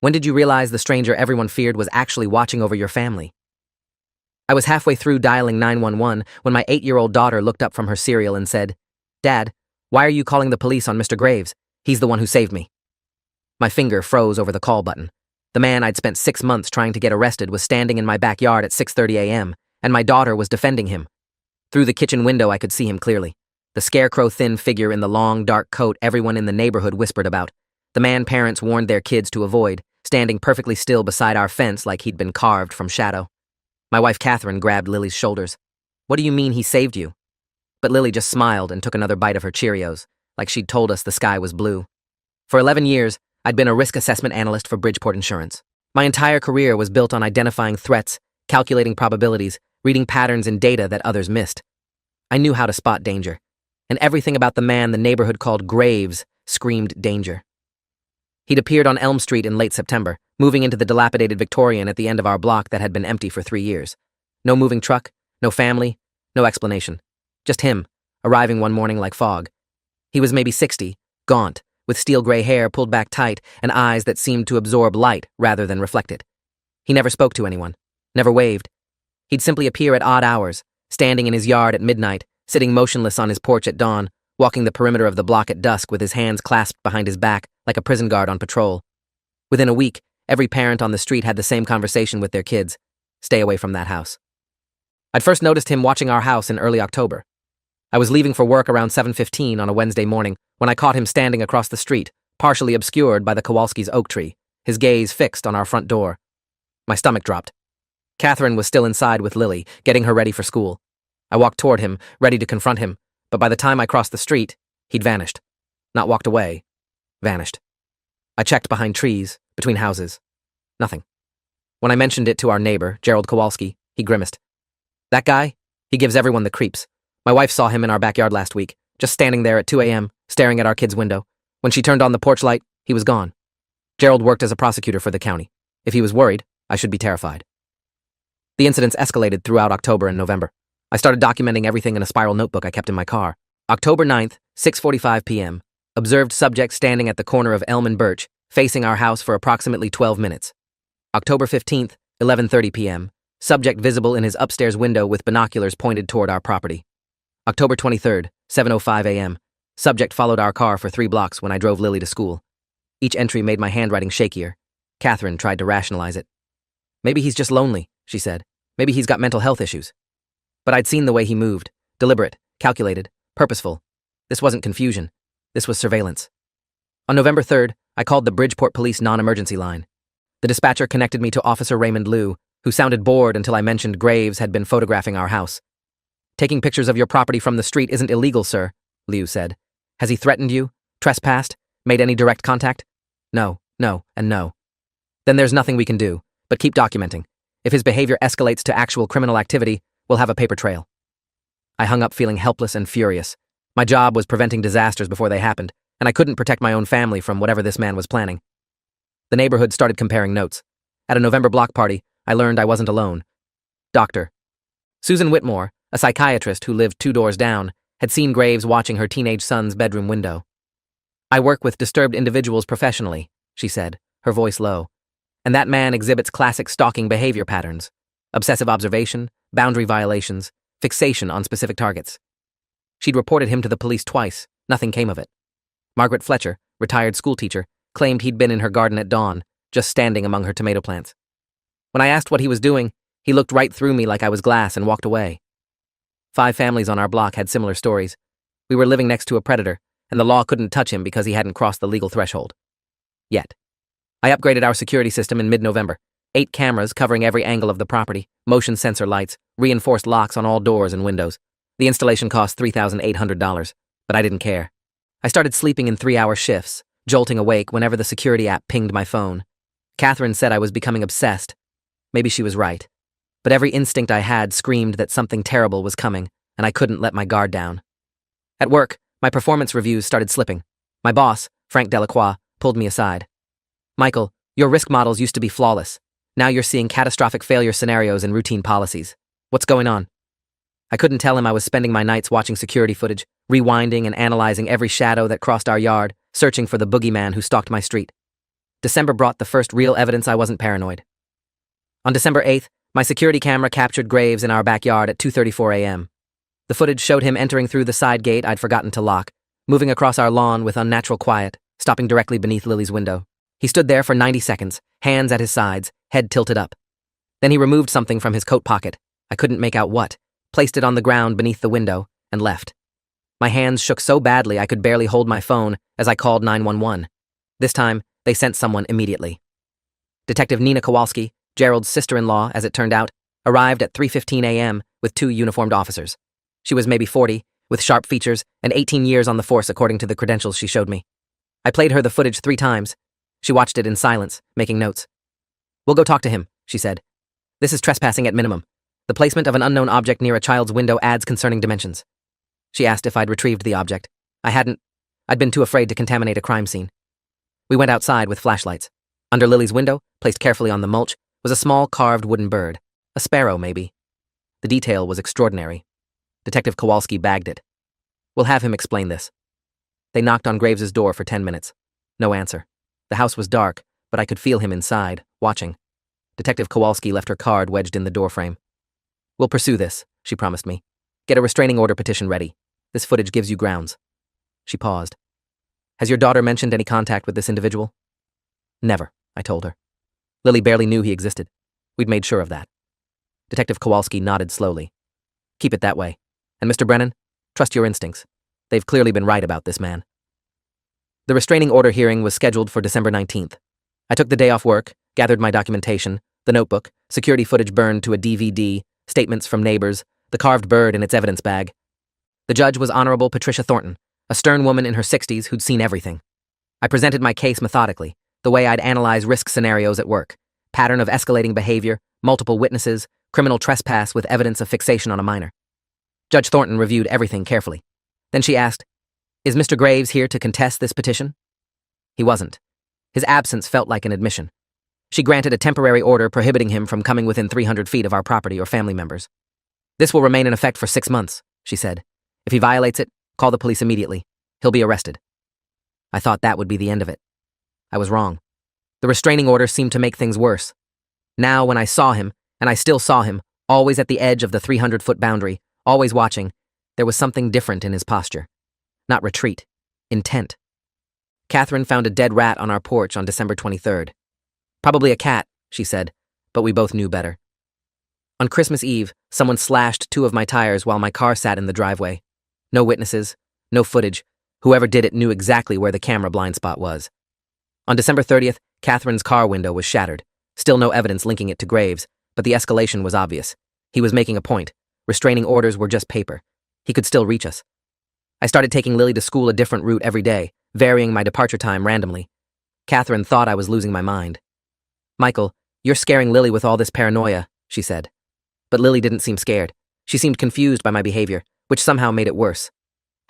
When did you realize the stranger everyone feared was actually watching over your family? I was halfway through dialing 911 when my 8-year-old daughter looked up from her cereal and said, "Dad, why are you calling the police on Mr. Graves? He's the one who saved me." My finger froze over the call button. The man I'd spent 6 months trying to get arrested was standing in my backyard at 6:30 a.m., and my daughter was defending him. Through the kitchen window, I could see him clearly. The scarecrow-thin figure in the long, dark coat everyone in the neighborhood whispered about. The man parents warned their kids to avoid, standing perfectly still beside our fence like he'd been carved from shadow. My wife Catherine grabbed Lily's shoulders. "What do you mean he saved you?" But Lily just smiled and took another bite of her Cheerios, like she'd told us the sky was blue. For 11 years, I'd been a risk assessment analyst for Bridgeport Insurance. My entire career was built on identifying threats, calculating probabilities, reading patterns in data that others missed. I knew how to spot danger, and everything about the man the neighborhood called Graves screamed danger. He'd appeared on Elm Street in late September, moving into the dilapidated Victorian at the end of our block that had been empty for 3 years. No moving truck, no family, no explanation. Just him, arriving one morning like fog. He was maybe 60, gaunt, with steel gray hair pulled back tight and eyes that seemed to absorb light rather than reflect it. He never spoke to anyone, never waved. He'd simply appear at odd hours, standing in his yard at midnight, sitting motionless on his porch at dawn, walking the perimeter of the block at dusk with his hands clasped behind his back like a prison guard on patrol. Within a week, every parent on the street had the same conversation with their kids: stay away from that house. I'd first noticed him watching our house in early October. I was leaving for work around 7:15 on a Wednesday morning when I caught him standing across the street, partially obscured by the Kowalski's oak tree, his gaze fixed on our front door. My stomach dropped. Catherine was still inside with Lily, getting her ready for school. I walked toward him, ready to confront him, but by the time I crossed the street, he'd vanished. Not walked away. Vanished. I checked behind trees, between houses. Nothing. When I mentioned it to our neighbor, Gerald Kowalski, he grimaced. "That guy? He gives everyone the creeps. My wife saw him in our backyard last week, just standing there at 2 a.m., staring at our kid's window. When she turned on the porch light, he was gone." Gerald worked as a prosecutor for the county. If he was worried, I should be terrified. The incidents escalated throughout October and November. I started documenting everything in a spiral notebook I kept in my car. October 9th, 6:45 p.m. Observed subject standing at the corner of Elm and Birch, facing our house for approximately 12 minutes. October 15th, 11:30 p.m. Subject visible in his upstairs window with binoculars pointed toward our property. October 23rd, 7:05 a.m. Subject followed our car for 3 blocks when I drove Lily to school. Each entry made my handwriting shakier. Catherine tried to rationalize it. "Maybe he's just lonely," she said. "Maybe he's got mental health issues." But I'd seen the way he moved. Deliberate, calculated, purposeful. This wasn't confusion. This was surveillance. On November 3rd, I called the Bridgeport Police non-emergency line. The dispatcher connected me to Officer Raymond Liu, who sounded bored until I mentioned Graves had been photographing our house. "Taking pictures of your property from the street isn't illegal, sir," Liu said. "Has he threatened you? Trespassed? Made any direct contact?" "No, no, and no." "Then there's nothing we can do, but keep documenting. If his behavior escalates to actual criminal activity, we'll have a paper trail." I hung up feeling helpless and furious. My job was preventing disasters before they happened, and I couldn't protect my own family from whatever this man was planning. The neighborhood started comparing notes. At a November block party, I learned I wasn't alone. Dr. Susan Whitmore, a psychiatrist who lived 2 doors down, had seen Graves watching her teenage son's bedroom window. "I work with disturbed individuals professionally," she said, her voice low. "And that man exhibits classic stalking behavior patterns: obsessive observation, boundary violations, fixation on specific targets." She'd reported him to the police twice. Nothing came of it. Margaret Fletcher, retired schoolteacher, claimed he'd been in her garden at dawn, just standing among her tomato plants. When I asked what he was doing, he looked right through me like I was glass and walked away. 5 families on our block had similar stories. We were living next to a predator, and the law couldn't touch him because he hadn't crossed the legal threshold. Yet. I upgraded our security system in mid-November. 8 cameras covering every angle of the property, motion sensor lights, reinforced locks on all doors and windows. The installation cost $3,800, but I didn't care. I started sleeping in 3-hour shifts, jolting awake whenever the security app pinged my phone. Catherine said I was becoming obsessed. Maybe she was right. But every instinct I had screamed that something terrible was coming, and I couldn't let my guard down. At work, my performance reviews started slipping. My boss, Frank Delacroix, pulled me aside. "Michael, your risk models used to be flawless. Now you're seeing catastrophic failure scenarios and routine policies. What's going on?" I couldn't tell him I was spending my nights watching security footage, rewinding and analyzing every shadow that crossed our yard, searching for the boogeyman who stalked my street. December brought the first real evidence I wasn't paranoid. On December 8th, my security camera captured Graves in our backyard at 2:34 a.m. The footage showed him entering through the side gate I'd forgotten to lock, moving across our lawn with unnatural quiet, stopping directly beneath Lily's window. He stood there for 90 seconds, hands at his sides, head tilted up. Then he removed something from his coat pocket, I couldn't make out what, placed it on the ground beneath the window, and left. My hands shook so badly I could barely hold my phone as I called 911. This time, they sent someone immediately. Detective Nina Kowalski, Gerald's sister-in-law, as it turned out, arrived at 3:15 a.m. with 2 uniformed officers. She was maybe 40, with sharp features, and 18 years on the force according to the credentials she showed me. I played her the footage 3 times. She watched it in silence, making notes. "We'll go talk to him," she said. "This is trespassing at minimum. The placement of an unknown object near a child's window adds concerning dimensions." She asked if I'd retrieved the object. I hadn't. I'd been too afraid to contaminate a crime scene. We went outside with flashlights. Under Lily's window, placed carefully on the mulch, was a small carved wooden bird. A sparrow, maybe. The detail was extraordinary. Detective Kowalski bagged it. "We'll have him explain this." They knocked on Graves's door for 10 minutes. No answer. The house was dark, but I could feel him inside, watching. Detective Kowalski left her card wedged in the doorframe. "We'll pursue this," she promised me. "Get a restraining order petition ready. This footage gives you grounds." She paused. "Has your daughter mentioned any contact with this individual?" "Never," I told her. Lily barely knew he existed. We'd made sure of that. Detective Kowalski nodded slowly. "Keep it that way. And Mr. Brennan, trust your instincts. They've clearly been right about this man." The restraining order hearing was scheduled for December 19th. I took the day off work, gathered my documentation, the notebook, security footage burned to a DVD, statements from neighbors, the carved bird in its evidence bag. The judge was Honorable Patricia Thornton, a stern woman in her 60s who'd seen everything. I presented my case methodically, the way I'd analyze risk scenarios at work, pattern of escalating behavior, multiple witnesses, criminal trespass with evidence of fixation on a minor. Judge Thornton reviewed everything carefully. Then she asked, "Is Mr. Graves here to contest this petition?" He wasn't. His absence felt like an admission. She granted a temporary order prohibiting him from coming within 300 feet of our property or family members. "This will remain in effect for 6 months," she said. "If he violates it, call the police immediately. He'll be arrested." I thought that would be the end of it. I was wrong. The restraining order seemed to make things worse. Now, when I saw him, and I still saw him, always at the edge of the 300-foot boundary, always watching, there was something different in his posture. Not retreat. Intent. Catherine found a dead rat on our porch on December 23rd. "Probably a cat," she said, but we both knew better. On Christmas Eve, someone slashed 2 of my tires while my car sat in the driveway. No witnesses, no footage. Whoever did it knew exactly where the camera blind spot was. On December 30th, Catherine's car window was shattered. Still no evidence linking it to Graves, but the escalation was obvious. He was making a point. Restraining orders were just paper. He could still reach us. I started taking Lily to school a different route every day, varying my departure time randomly. Catherine thought I was losing my mind. "Michael, you're scaring Lily with all this paranoia," she said. But Lily didn't seem scared. She seemed confused by my behavior, which somehow made it worse.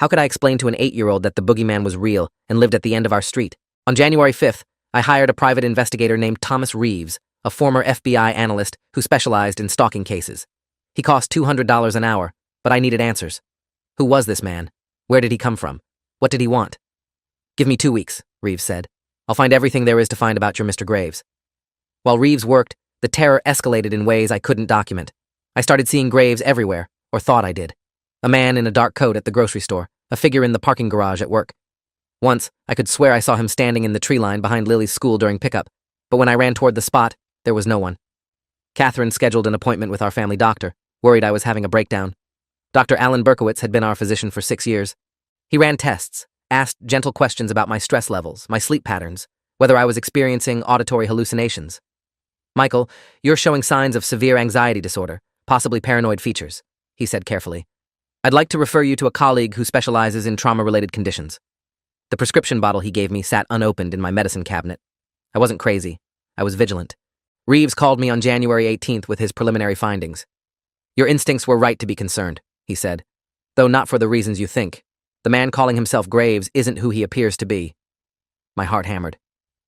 How could I explain to an 8-year-old that the boogeyman was real and lived at the end of our street? On January 5th, I hired a private investigator named Thomas Reeves, a former FBI analyst who specialized in stalking cases. He cost $200 an hour, but I needed answers. Who was this man? Where did he come from? What did he want? "Give me 2 weeks," Reeves said. "I'll find everything there is to find about your Mr. Graves." While Reeves worked, the terror escalated in ways I couldn't document. I started seeing Graves everywhere, or thought I did. A man in a dark coat at the grocery store, a figure in the parking garage at work. Once, I could swear I saw him standing in the tree line behind Lily's school during pickup, but when I ran toward the spot, there was no one. Catherine scheduled an appointment with our family doctor, worried I was having a breakdown. Dr. Alan Berkowitz had been our physician for 6 years. He ran tests, asked gentle questions about my stress levels, my sleep patterns, whether I was experiencing auditory hallucinations. "Michael, you're showing signs of severe anxiety disorder, possibly paranoid features," he said carefully. "I'd like to refer you to a colleague who specializes in trauma-related conditions." The prescription bottle he gave me sat unopened in my medicine cabinet. I wasn't crazy. I was vigilant. Reeves called me on January 18th with his preliminary findings. "Your instincts were right to be concerned," he said, "though not for the reasons you think. The man calling himself Graves isn't who he appears to be." My heart hammered.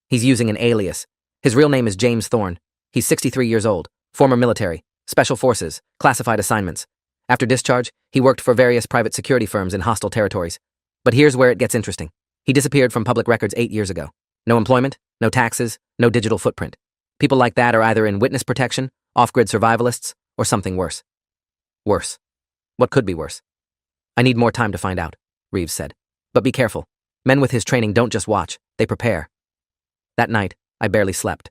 "He's using an alias. His real name is James Thorne. He's 63 years old, former military, special forces, classified assignments. After discharge, he worked for various private security firms in hostile territories. But here's where it gets interesting. He disappeared from public records 8 years ago. No employment, no taxes, no digital footprint. People like that are either in witness protection, off-grid survivalists, or something worse. Worse. What could be worse? I need more time to find out, Reeves said. But be careful. Men with his training don't just watch, they prepare. That night, I barely slept.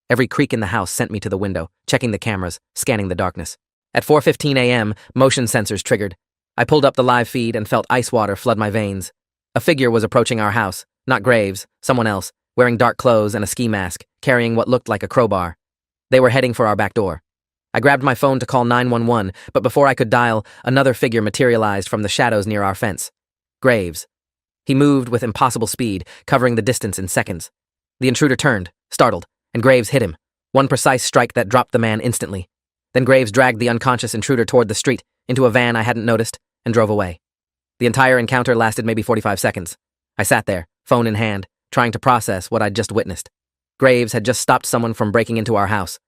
Every creak in the house sent me to the window, checking the cameras, scanning the darkness. At 4:15 a.m., motion sensors triggered. I pulled up the live feed and felt ice water flood my veins. A figure was approaching our house, not Graves, someone else, wearing dark clothes and a ski mask, carrying what looked like a crowbar. They were heading for our back door. I grabbed my phone to call 911, but before I could dial, another figure materialized from the shadows near our fence. Graves. He moved with impossible speed, covering the distance in seconds. The intruder turned, startled, and Graves hit him. One precise strike that dropped the man instantly. Then Graves dragged the unconscious intruder toward the street, into a van I hadn't noticed, and drove away. The entire encounter lasted maybe 45 seconds. I sat there, phone in hand, trying to process what I'd just witnessed. Graves had just stopped someone from breaking into our house.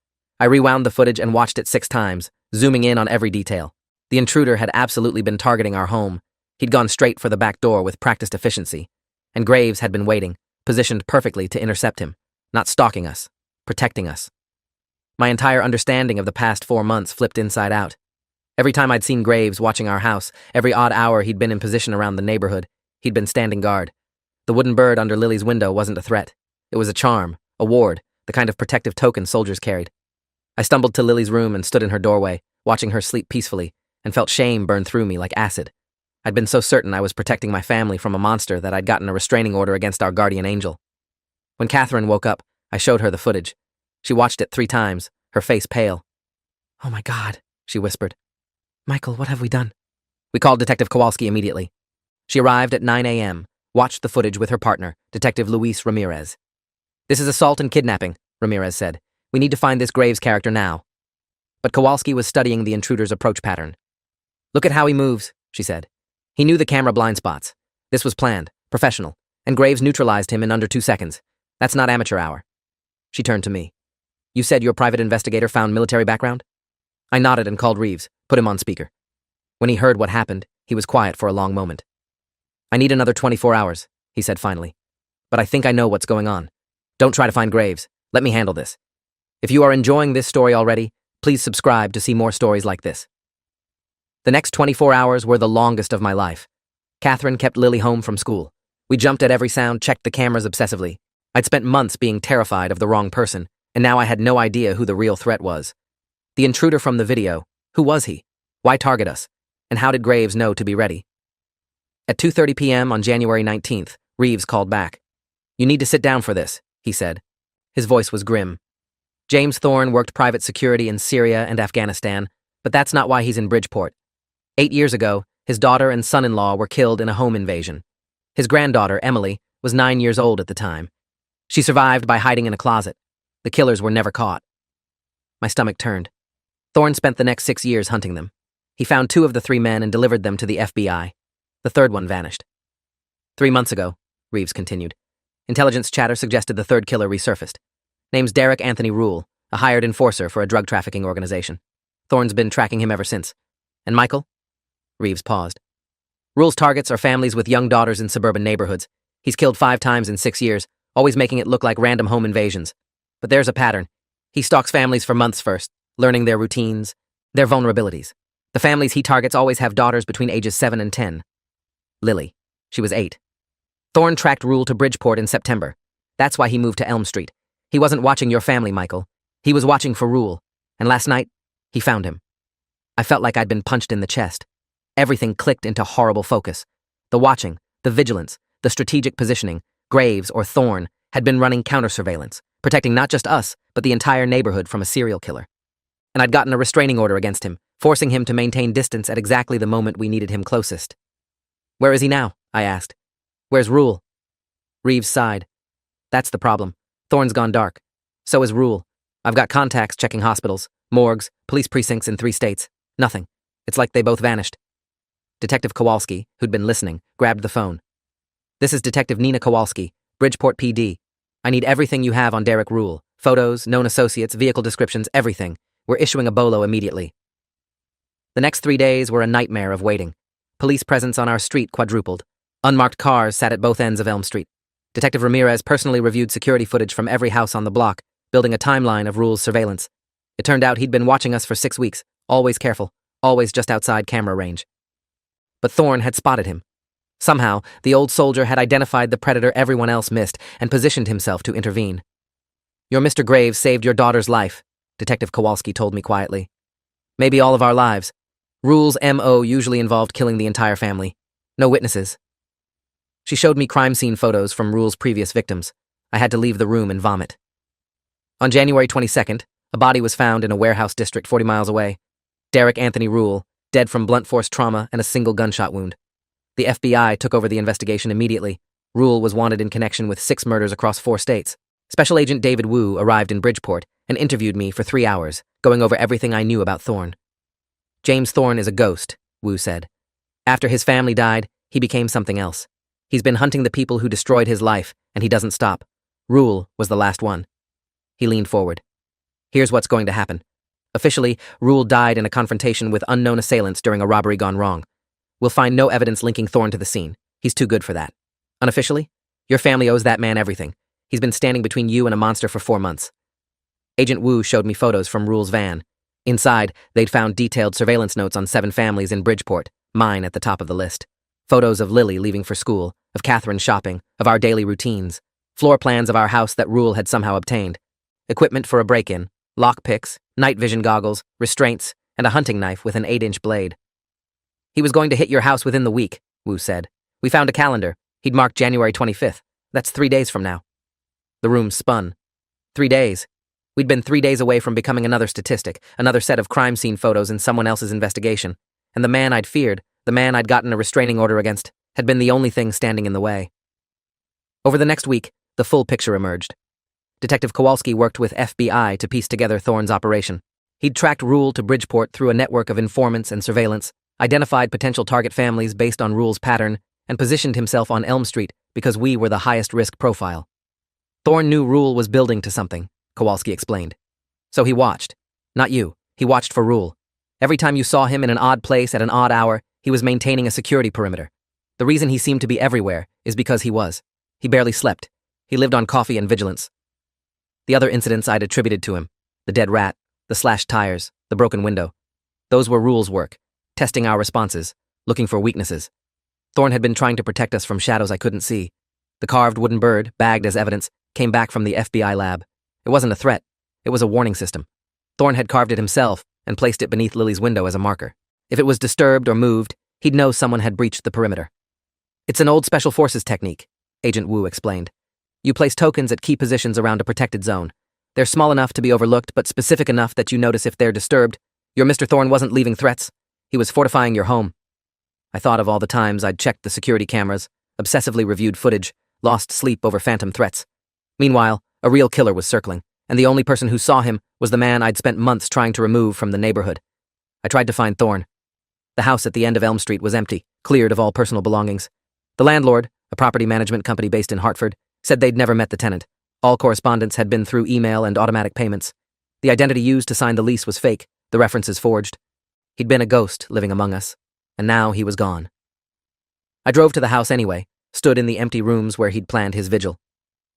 I rewound the footage and watched it 6 times, zooming in on every detail. The intruder had absolutely been targeting our home. He'd gone straight for the back door with practiced efficiency. And Graves had been waiting, positioned perfectly to intercept him, not stalking us, protecting us. My entire understanding of the past 4 months flipped inside out. Every time I'd seen Graves watching our house, every odd hour he'd been in position around the neighborhood, he'd been standing guard. The wooden bird under Lily's window wasn't a threat. It was a charm, a ward, the kind of protective token soldiers carried. I stumbled to Lily's room and stood in her doorway, watching her sleep peacefully, and felt shame burn through me like acid. I'd been so certain I was protecting my family from a monster that I'd gotten a restraining order against our guardian angel. When Catherine woke up, I showed her the footage. She watched it 3 times, her face pale. "Oh my God," she whispered. "Michael, what have we done?" We called Detective Kowalski immediately. She arrived at 9 a.m., watched the footage with her partner, Detective Luis Ramirez. "This is assault and kidnapping," Ramirez said. "We need to find this Graves character now." But Kowalski was studying the intruder's approach pattern. "Look at how he moves," she said. "He knew the camera blind spots. This was planned, professional, and Graves neutralized him in under 2 seconds. That's not amateur hour." She turned to me. "You said your private investigator found military background?" I nodded and called Reeves, put him on speaker. When he heard what happened, he was quiet for a long moment. "I need another 24 hours, he said finally. "But I think I know what's going on. Don't try to find Graves. Let me handle this. If you are enjoying this story already, please subscribe to see more stories like this." The next 24 hours were the longest of my life. Catherine kept Lily home from school. We jumped at every sound, checked the cameras obsessively. I'd spent months being terrified of the wrong person, and now I had no idea who the real threat was. The intruder from the video, who was he? Why target us? And how did Graves know to be ready? At 2:30 p.m. on January 19th, Reeves called back. "You need to sit down for this," he said. His voice was grim. James Thorne worked private security in Syria and Afghanistan, but that's not why he's in Bridgeport. 8 years ago, his daughter and son-in-law were killed in a home invasion. His granddaughter, Emily, was 9 years old at the time. She survived by hiding in a closet. The killers were never caught. My stomach turned. Thorne spent the next 6 years hunting them. He found 2 of the 3 men and delivered them to the FBI. The third one vanished. 3 months ago, Reeves continued, intelligence chatter suggested the third killer resurfaced. Name's Derek Anthony Rule, a hired enforcer for a drug trafficking organization. Thorne's been tracking him ever since. And Michael? Reeves paused. Rule's targets are families with young daughters in suburban neighborhoods. He's killed 5 times in 6 years, always making it look like random home invasions. But there's a pattern. He stalks families for months first, learning their routines, their vulnerabilities. The families he targets always have daughters between ages 7 and 10. Lily. She was 8. Thorne tracked Rule to Bridgeport in September. That's why he moved to Elm Street. He wasn't watching your family, Michael. He was watching for Rule. And last night, he found him. I felt like I'd been punched in the chest. Everything clicked into horrible focus. The watching, the vigilance, the strategic positioning, Graves or Thorne had been running counter-surveillance, protecting not just us, but the entire neighborhood from a serial killer. And I'd gotten a restraining order against him, forcing him to maintain distance at exactly the moment we needed him closest. "Where is he now?" I asked. "Where's Rule?" Reeves sighed. "That's the problem. Thorne's gone dark. So is Rule. I've got contacts checking hospitals, morgues, police precincts in 3 states. Nothing. It's like they both vanished." Detective Kowalski, who'd been listening, grabbed the phone. "This is Detective Nina Kowalski, Bridgeport PD. I need everything you have on Derek Rule. Photos, known associates, vehicle descriptions, everything. We're issuing a bolo immediately." The next 3 days were a nightmare of waiting. Police presence on our street quadrupled. Unmarked cars sat at both ends of Elm Street. Detective Ramirez personally reviewed security footage from every house on the block, building a timeline of Rule's surveillance. It turned out he'd been watching us for 6 weeks, always careful, always just outside camera range. But Thorne had spotted him. Somehow, the old soldier had identified the predator everyone else missed and positioned himself to intervene. "Your Mr. Graves saved your daughter's life," Detective Kowalski told me quietly. "Maybe all of our lives. Rule's M.O. usually involved killing the entire family. No witnesses." She showed me crime scene photos from Rule's previous victims. I had to leave the room and vomit. On January 22nd, a body was found in a warehouse district 40 miles away. Derek Anthony Rule, dead from blunt force trauma and a single gunshot wound. The FBI took over the investigation immediately. Rule was wanted in connection with 6 murders across 4 states. Special Agent David Wu arrived in Bridgeport and interviewed me for 3 hours, going over everything I knew about Thorne. "James Thorne is a ghost," Wu said. "After his family died, he became something else. He's been hunting the people who destroyed his life, and he doesn't stop. Rule was the last one." He leaned forward. "Here's what's going to happen. Officially, Rule died in a confrontation with unknown assailants during a robbery gone wrong. We'll find no evidence linking Thorne to the scene. He's too good for that. Unofficially, your family owes that man everything. He's been standing between you and a monster for 4 months." Agent Wu showed me photos from Rule's van. Inside, they'd found detailed surveillance notes on 7 families in Bridgeport, mine at the top of the list. Photos of Lily leaving for school, of Catherine shopping, of our daily routines. Floor plans of our house that Rule had somehow obtained. Equipment for a break-in, lockpicks, night vision goggles, restraints, and a hunting knife with an 8-inch blade. "He was going to hit your house within the week," Wu said. "We found a calendar. He'd marked January 25th. That's 3 days from now." The room spun. 3 days. We'd been 3 days away from becoming another statistic, another set of crime scene photos in someone else's investigation. And the man I'd feared, the man I'd gotten a restraining order against, had been the only thing standing in the way. Over the next week, the full picture emerged. Detective Kowalski worked with FBI to piece together Thorne's operation. He'd tracked Rule to Bridgeport through a network of informants and surveillance, identified potential target families based on Rule's pattern, and positioned himself on Elm Street because we were the highest risk profile. Thorne knew Rule was building to something, Kowalski explained. So he watched. Not you. He watched for Rule. Every time you saw him in an odd place at an odd hour, he was maintaining a security perimeter. The reason he seemed to be everywhere is because he was. He barely slept. He lived on coffee and vigilance. The other incidents I'd attributed to him, the dead rat, the slashed tires, the broken window, those were Rule's work, testing our responses, looking for weaknesses. Thorne had been trying to protect us from shadows I couldn't see. The carved wooden bird, bagged as evidence, came back from the FBI lab. It wasn't a threat. It was a warning system. Thorne had carved it himself and placed it beneath Lily's window as a marker. If it was disturbed or moved, he'd know someone had breached the perimeter. "It's an old Special Forces technique," Agent Wu explained. "You place tokens at key positions around a protected zone. They're small enough to be overlooked, but specific enough that you notice if they're disturbed. Your Mr. Thorne wasn't leaving threats. He was fortifying your home." I thought of all the times I'd checked the security cameras, obsessively reviewed footage, lost sleep over phantom threats. Meanwhile, a real killer was circling, and the only person who saw him was the man I'd spent months trying to remove from the neighborhood. I tried to find Thorne. The house at the end of Elm Street was empty, cleared of all personal belongings. The landlord, a property management company based in Hartford, said they'd never met the tenant. All correspondence had been through email and automatic payments. The identity used to sign the lease was fake, the references forged. He'd been a ghost living among us, and now he was gone. I drove to the house anyway, stood in the empty rooms where he'd planned his vigil.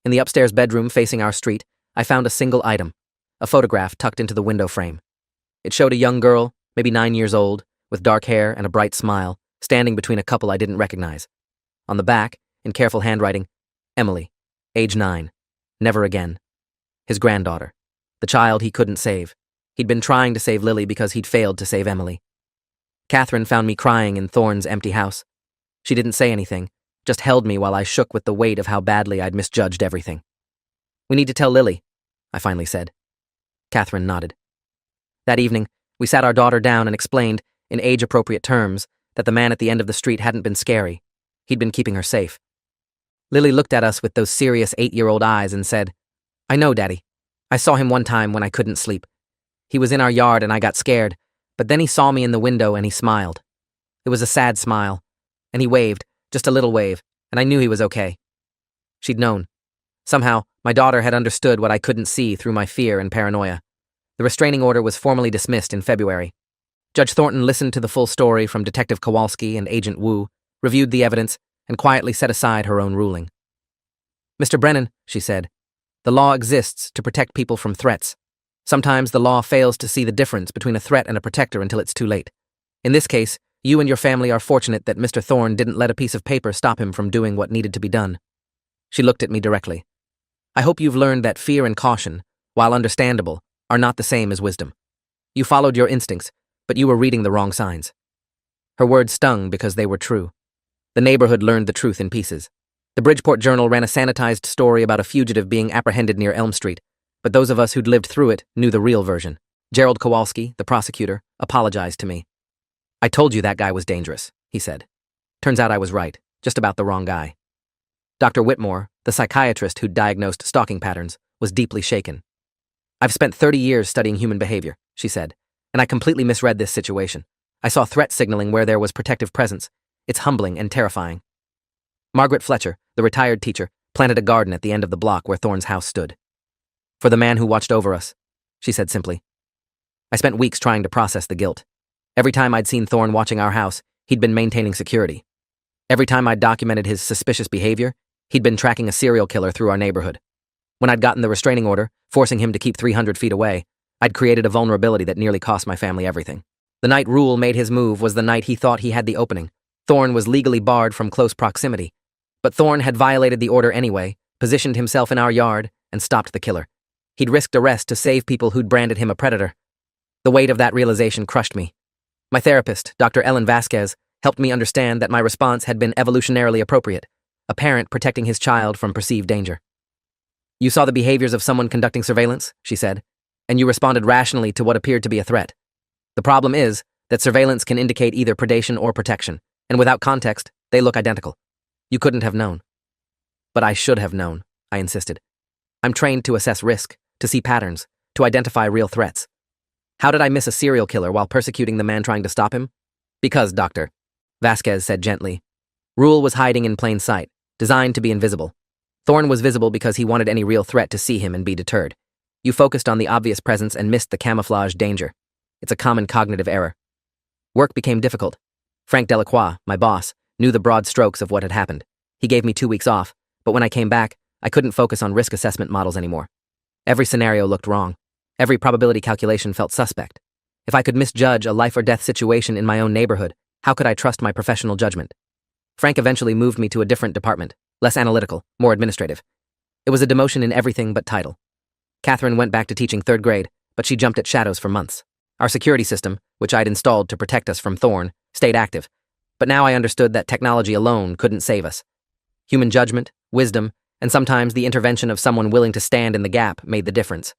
In the upstairs bedroom facing our street, I found a single item, a photograph tucked into the window frame. It showed a young girl, maybe 9 years old, with dark hair and a bright smile, standing between a couple I didn't recognize. On the back, in careful handwriting, Emily, age 9, never again. His granddaughter, the child he couldn't save. He'd been trying to save Lily because he'd failed to save Emily. Catherine found me crying in Thorne's empty house. She didn't say anything, just held me while I shook with the weight of how badly I'd misjudged everything. "We need to tell Lily," I finally said. Catherine nodded. That evening, we sat our daughter down and explained, in age-appropriate terms, that the man at the end of the street hadn't been scary. He'd been keeping her safe. Lily looked at us with those serious 8-year-old eyes and said, "I know, Daddy. I saw him one time when I couldn't sleep. He was in our yard and I got scared, but then he saw me in the window and he smiled. It was a sad smile, and he waved, just a little wave, and I knew he was okay." She'd known. Somehow, my daughter had understood what I couldn't see through my fear and paranoia. The restraining order was formally dismissed in February. Judge Thornton listened to the full story from Detective Kowalski and Agent Wu, reviewed the evidence, and quietly set aside her own ruling. Mr. Brennan, she said, the law exists to protect people from threats. Sometimes the law fails to see the difference between a threat and a protector until it's too late. In this case, you and your family are fortunate that Mr. Thorne didn't let a piece of paper stop him from doing what needed to be done. She looked at me directly. I hope you've learned that fear and caution, while understandable, are not the same as wisdom. You followed your instincts, but you were reading the wrong signs. Her words stung because they were true. The neighborhood learned the truth in pieces. The Bridgeport Journal ran a sanitized story about a fugitive being apprehended near Elm Street, but those of us who'd lived through it knew the real version. Gerald Kowalski, the prosecutor, apologized to me. I told you that guy was dangerous, he said. Turns out I was right, just about the wrong guy. Dr. Whitmore, the psychiatrist who'd diagnosed stalking patterns, was deeply shaken. I've spent 30 years studying human behavior, she said, and I completely misread this situation. I saw threat signaling where there was protective presence. It's humbling and terrifying. Margaret Fletcher, the retired teacher, planted a garden at the end of the block where Thorne's house stood. For the man who watched over us, she said simply. I spent weeks trying to process the guilt. Every time I'd seen Thorne watching our house, he'd been maintaining security. Every time I'd documented his suspicious behavior, he'd been tracking a serial killer through our neighborhood. When I'd gotten the restraining order, forcing him to keep 300 feet away, I'd created a vulnerability that nearly cost my family everything. The night Rule made his move was the night he thought he had the opening. Thorne was legally barred from close proximity. But Thorne had violated the order anyway, positioned himself in our yard, and stopped the killer. He'd risked arrest to save people who'd branded him a predator. The weight of that realization crushed me. My therapist, Dr. Ellen Vasquez, helped me understand that my response had been evolutionarily appropriate, a parent protecting his child from perceived danger. You saw the behaviors of someone conducting surveillance, she said, and you responded rationally to what appeared to be a threat. The problem is that surveillance can indicate either predation or protection, and without context, they look identical. You couldn't have known. But I should have known, I insisted. I'm trained to assess risk, to see patterns, to identify real threats. How did I miss a serial killer while persecuting the man trying to stop him? Because, Doctor, Vasquez said gently. Rule was hiding in plain sight, designed to be invisible. Thorne was visible because he wanted any real threat to see him and be deterred. You focused on the obvious presence and missed the camouflage danger. It's a common cognitive error. Work became difficult. Frank Delacroix, my boss, knew the broad strokes of what had happened. He gave me 2 weeks off, but when I came back, I couldn't focus on risk assessment models anymore. Every scenario looked wrong. Every probability calculation felt suspect. If I could misjudge a life-or-death situation in my own neighborhood, how could I trust my professional judgment? Frank eventually moved me to a different department, less analytical, more administrative. It was a demotion in everything but title. Catherine went back to teaching 3rd grade, but she jumped at shadows for months. Our security system, which I'd installed to protect us from Thorne, stayed active. But now I understood that technology alone couldn't save us. Human judgment, wisdom, and sometimes the intervention of someone willing to stand in the gap made the difference.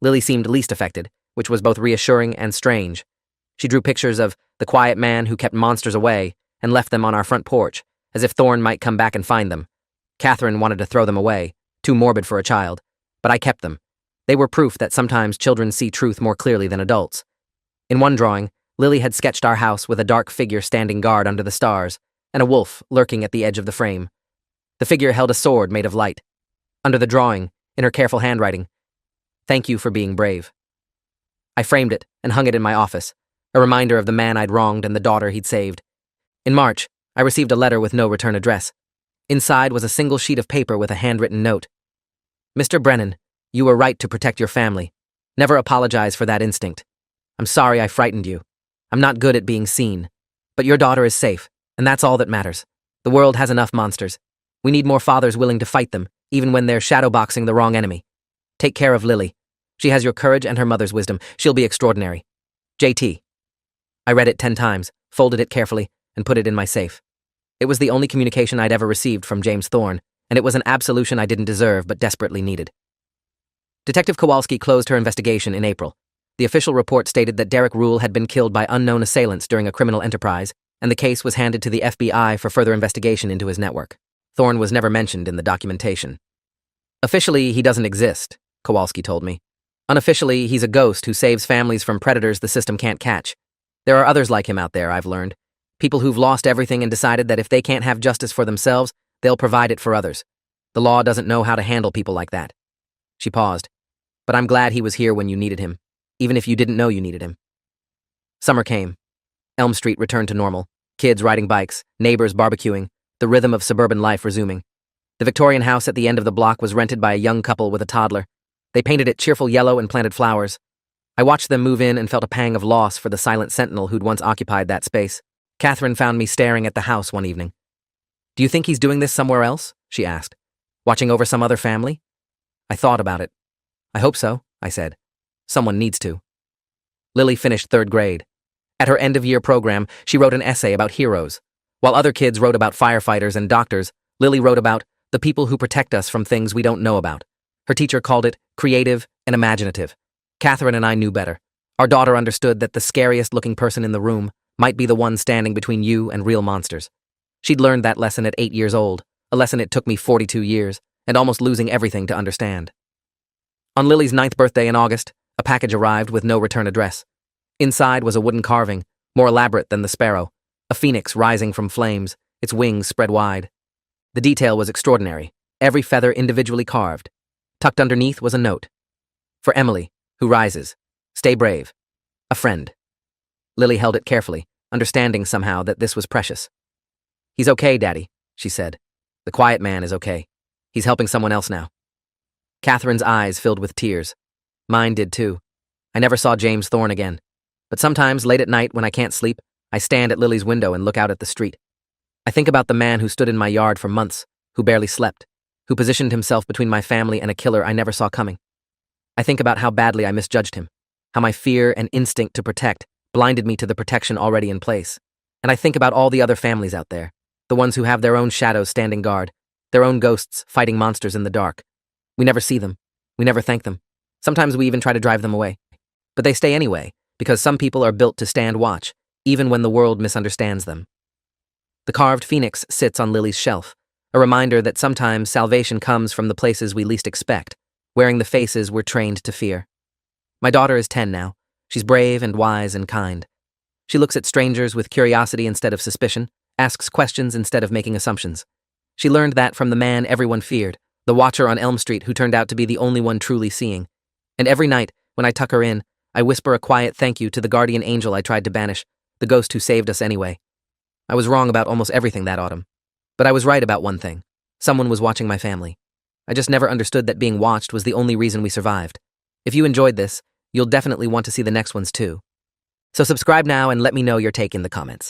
Lily seemed least affected, which was both reassuring and strange. She drew pictures of the quiet man who kept monsters away and left them on our front porch, as if Thorne might come back and find them. Catherine wanted to throw them away, too morbid for a child, but I kept them. They were proof that sometimes children see truth more clearly than adults. In one drawing, Lily had sketched our house with a dark figure standing guard under the stars, and a wolf lurking at the edge of the frame. The figure held a sword made of light. Under the drawing, in her careful handwriting, "Thank you for being brave." I framed it and hung it in my office, a reminder of the man I'd wronged and the daughter he'd saved. In March, I received a letter with no return address. Inside was a single sheet of paper with a handwritten note. "Mr. Brennan, you were right to protect your family. Never apologize for that instinct. I'm sorry I frightened you. I'm not good at being seen. But your daughter is safe, and that's all that matters. The world has enough monsters. We need more fathers willing to fight them, even when they're shadowboxing the wrong enemy. Take care of Lily. She has your courage and her mother's wisdom. She'll be extraordinary. JT." I read it 10 times, folded it carefully, and put it in my safe. It was the only communication I'd ever received from James Thorne, and it was an absolution I didn't deserve but desperately needed. Detective Kowalski closed her investigation in April. The official report stated that Derek Rule had been killed by unknown assailants during a criminal enterprise, and the case was handed to the FBI for further investigation into his network. Thorne was never mentioned in the documentation. "Officially, he doesn't exist," Kowalski told me. "Unofficially, he's a ghost who saves families from predators the system can't catch. There are others like him out there, I've learned. People who've lost everything and decided that if they can't have justice for themselves, they'll provide it for others. The law doesn't know how to handle people like that." She paused. "But I'm glad he was here when you needed him, even if you didn't know you needed him." Summer came. Elm Street returned to normal. Kids riding bikes, neighbors barbecuing, the rhythm of suburban life resuming. The Victorian house at the end of the block was rented by a young couple with a toddler. They painted it cheerful yellow and planted flowers. I watched them move in and felt a pang of loss for the silent sentinel who'd once occupied that space. Catherine found me staring at the house one evening. "Do you think he's doing this somewhere else?" she asked. "Watching over some other family?" I thought about it. "I hope so," I said. "Someone needs to." Lily finished 3rd grade. At her end-of-year program, she wrote an essay about heroes. While other kids wrote about firefighters and doctors, Lily wrote about the people who protect us from things we don't know about. Her teacher called it creative and imaginative. Catherine and I knew better. Our daughter understood that the scariest-looking person in the room might be the one standing between you and real monsters. She'd learned that lesson at 8 years old, a lesson it took me 42 years, and almost losing everything to understand. On Lily's 9th birthday in August, a package arrived with no return address. Inside was a wooden carving, more elaborate than the sparrow, a phoenix rising from flames, its wings spread wide. The detail was extraordinary, every feather individually carved. Tucked underneath was a note. "For Emily, who rises. Stay brave. A friend." Lily held it carefully, understanding somehow that this was precious. "He's okay, Daddy," she said. "The quiet man is okay. He's helping someone else now." Catherine's eyes filled with tears. Mine did too. I never saw James Thorne again. But sometimes, late at night when I can't sleep, I stand at Lily's window and look out at the street. I think about the man who stood in my yard for months, who barely slept, who positioned himself between my family and a killer I never saw coming. I think about how badly I misjudged him, how my fear and instinct to protect blinded me to the protection already in place. And I think about all the other families out there, the ones who have their own shadows standing guard, their own ghosts fighting monsters in the dark. We never see them. We never thank them. Sometimes we even try to drive them away. But they stay anyway, because some people are built to stand watch, even when the world misunderstands them. The carved phoenix sits on Lily's shelf, a reminder that sometimes salvation comes from the places we least expect, wearing the faces we're trained to fear. My daughter is 10 now. She's brave and wise and kind. She looks at strangers with curiosity instead of suspicion, asks questions instead of making assumptions. She learned that from the man everyone feared, the watcher on Elm Street who turned out to be the only one truly seeing. And every night, when I tuck her in, I whisper a quiet thank you to the guardian angel I tried to banish, the ghost who saved us anyway. I was wrong about almost everything that autumn. But I was right about one thing. Someone was watching my family. I just never understood that being watched was the only reason we survived. If you enjoyed this, you'll definitely want to see the next ones too. So subscribe now and let me know your take in the comments.